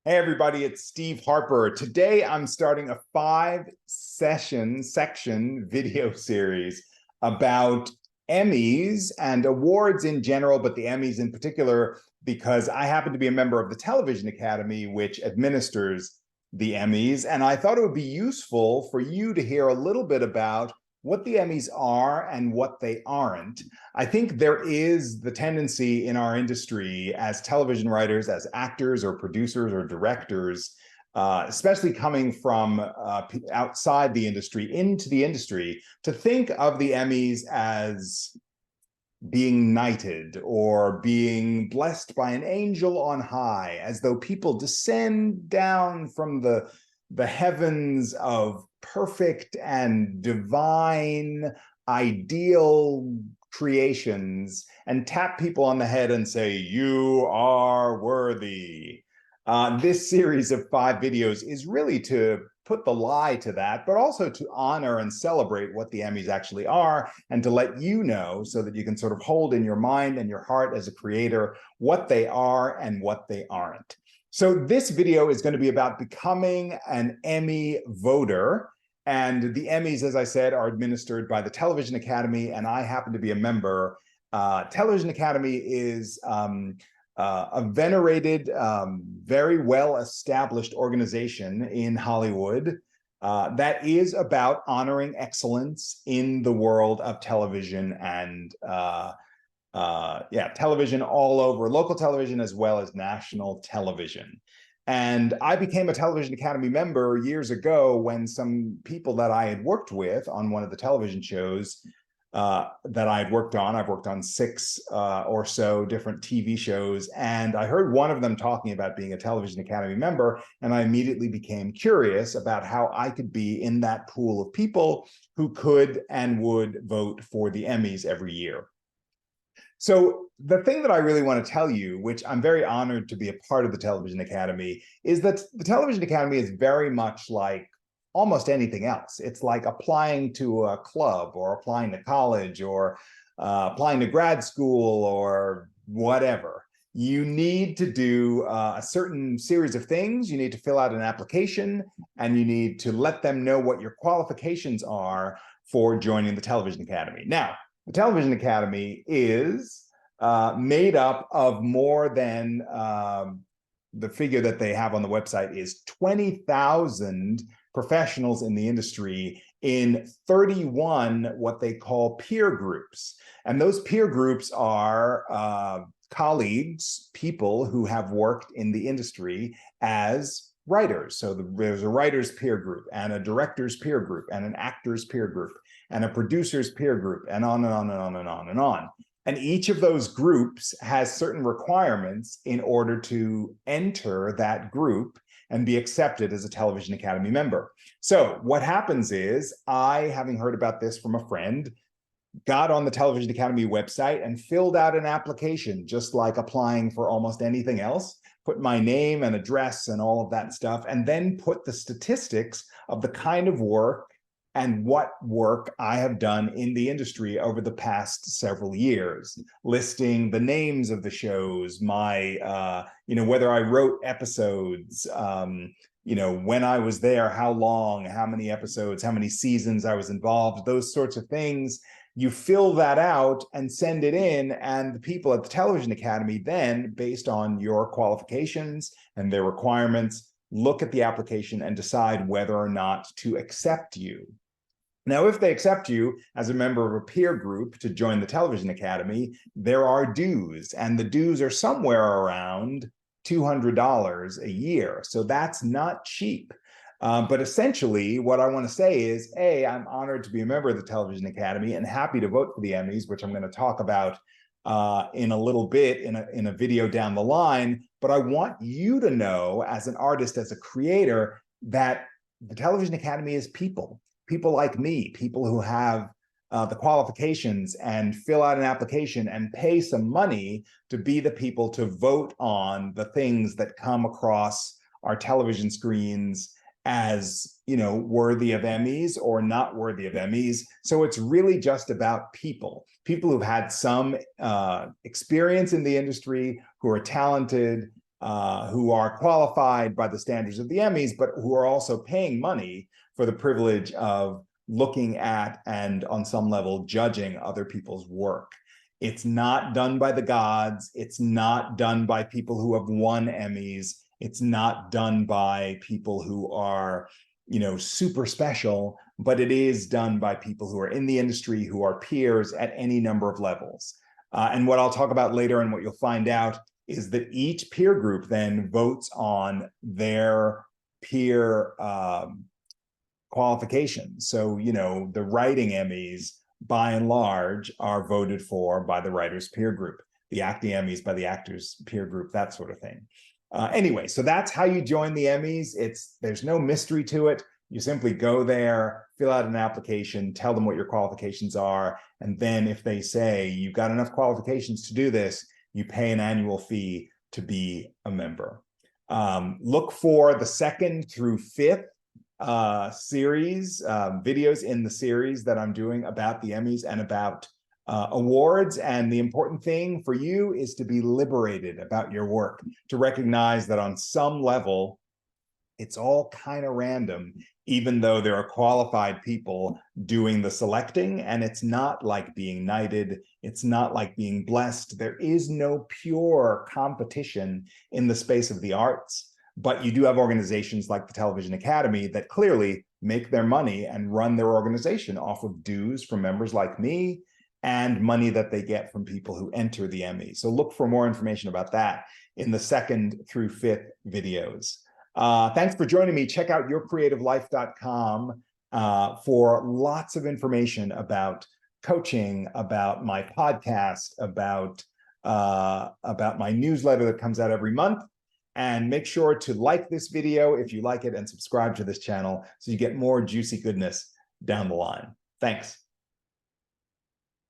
Hey everybody, it's Steve Harper. Today I'm starting a 5 section video series about Emmys and awards in general, but the Emmys in particular, because I happen to be a member of the Television Academy, which administers the Emmys. And I thought it would be useful for you to hear a little bit about what the Emmys are and what they aren't. I think there is the tendency in our industry as television writers, as actors or producers or directors, especially coming from outside the industry into the industry, to think of the Emmys as being knighted or being blessed by an angel on high, as though people descend down from the heavens of perfect and divine ideal creations and tap people on the head and say, "You are worthy." This series of 5 videos is really to put the lie to that, but also to honor and celebrate what the Emmys actually are, and to let you know so that you can sort of hold in your mind and your heart as a creator what they are and what they aren't. So this video is going to be about becoming an Emmy voter. And the Emmys, as I said, are administered by the Television Academy, and I happen to be a member. Television Academy is a venerated, very well-established organization in Hollywood that is about honoring excellence in the world of television and television all over, local television as well as national television. And I became a Television Academy member years ago when some people that I had worked with on one of the television shows that I had worked on, I've worked on 6 or so different TV shows, and I heard one of them talking about being a Television Academy member, and I immediately became curious about how I could be in that pool of people who could and would vote for the Emmys every year. So the thing that I really want to tell you, which I'm very honored to be a part of the Television Academy, is that the Television Academy is very much like almost anything else. It's like applying to a club or applying to college or applying to grad school or whatever. You need to do a certain series of things. You need to fill out an application, and you need to let them know what your qualifications are for joining the Television Academy. Now, the Television Academy is made up of more than the figure that they have on the website is 20,000 professionals in the industry in 31 what they call peer groups. And those peer groups are colleagues, people who have worked in the industry as writers. So there's a writer's peer group and a director's peer group and an actor's peer group and a producer's peer group, and on and on and on and on and on. And each of those groups has certain requirements in order to enter that group and be accepted as a Television Academy member. So what happens is, I, having heard about this from a friend, got on the Television Academy website and filled out an application, just like applying for almost anything else, put my name and address and all of that stuff, and then put the statistics of the kind of work and what work I have done in the industry over the past several years, listing the names of the shows, my, whether I wrote episodes, when I was there, how long, how many episodes, how many seasons I was involved, those sorts of things. You fill that out and send it in, and the people at the Television Academy then, based on your qualifications and their requirements, look at the application and decide whether or not to accept you. Now, if they accept you as a member of a peer group to join the Television Academy, there are dues, and the dues are somewhere around $200 a year. So that's not cheap. But essentially, what I want to say is, A, I'm honored to be a member of the Television Academy and happy to vote for the Emmys, which I'm going to talk about in a little bit in a video down the line. But I want you to know, as an artist, as a creator, that the Television Academy is people like me, people who have the qualifications and fill out an application and pay some money to be the people to vote on the things that come across our television screens as, worthy of Emmys or not worthy of Emmys. So it's really just about people who've had some experience in the industry, who are talented, who are qualified by the standards of the Emmys, but who are also paying money for the privilege of looking at and on some level judging other people's work. It's not done by the gods. It's not done by people who have won Emmys. It's not done by people who are, super special, but it is done by people who are in the industry, who are peers at any number of levels. And what I'll talk about later and what you'll find out is that each peer group then votes on their peer qualifications. So, the writing Emmys, by and large, are voted for by the writers' peer group, the acting Emmys by the actors' peer group, that sort of thing. Anyway, so that's how you join the Emmys. There's no mystery to it. You simply go there, fill out an application, tell them what your qualifications are, and then if they say you've got enough qualifications to do this, you pay an annual fee to be a member. Look for the 2nd through 5th series, videos in the series that I'm doing about the Emmys and about awards. And the important thing for you is to be liberated about your work, to recognize that on some level, it's all kind of random, even though there are qualified people doing the selecting, and it's not like being knighted. It's not like being blessed. There is no pure competition in the space of the arts, but you do have organizations like the Television Academy that clearly make their money and run their organization off of dues from members like me and money that they get from people who enter the Emmy. So look for more information about that in the 2nd through 5th videos. Thanks for joining me. Check out yourcreativelife.com for lots of information about coaching, about my podcast, about my newsletter that comes out every month. And make sure to like this video if you like it and subscribe to this channel so you get more juicy goodness down the line. Thanks.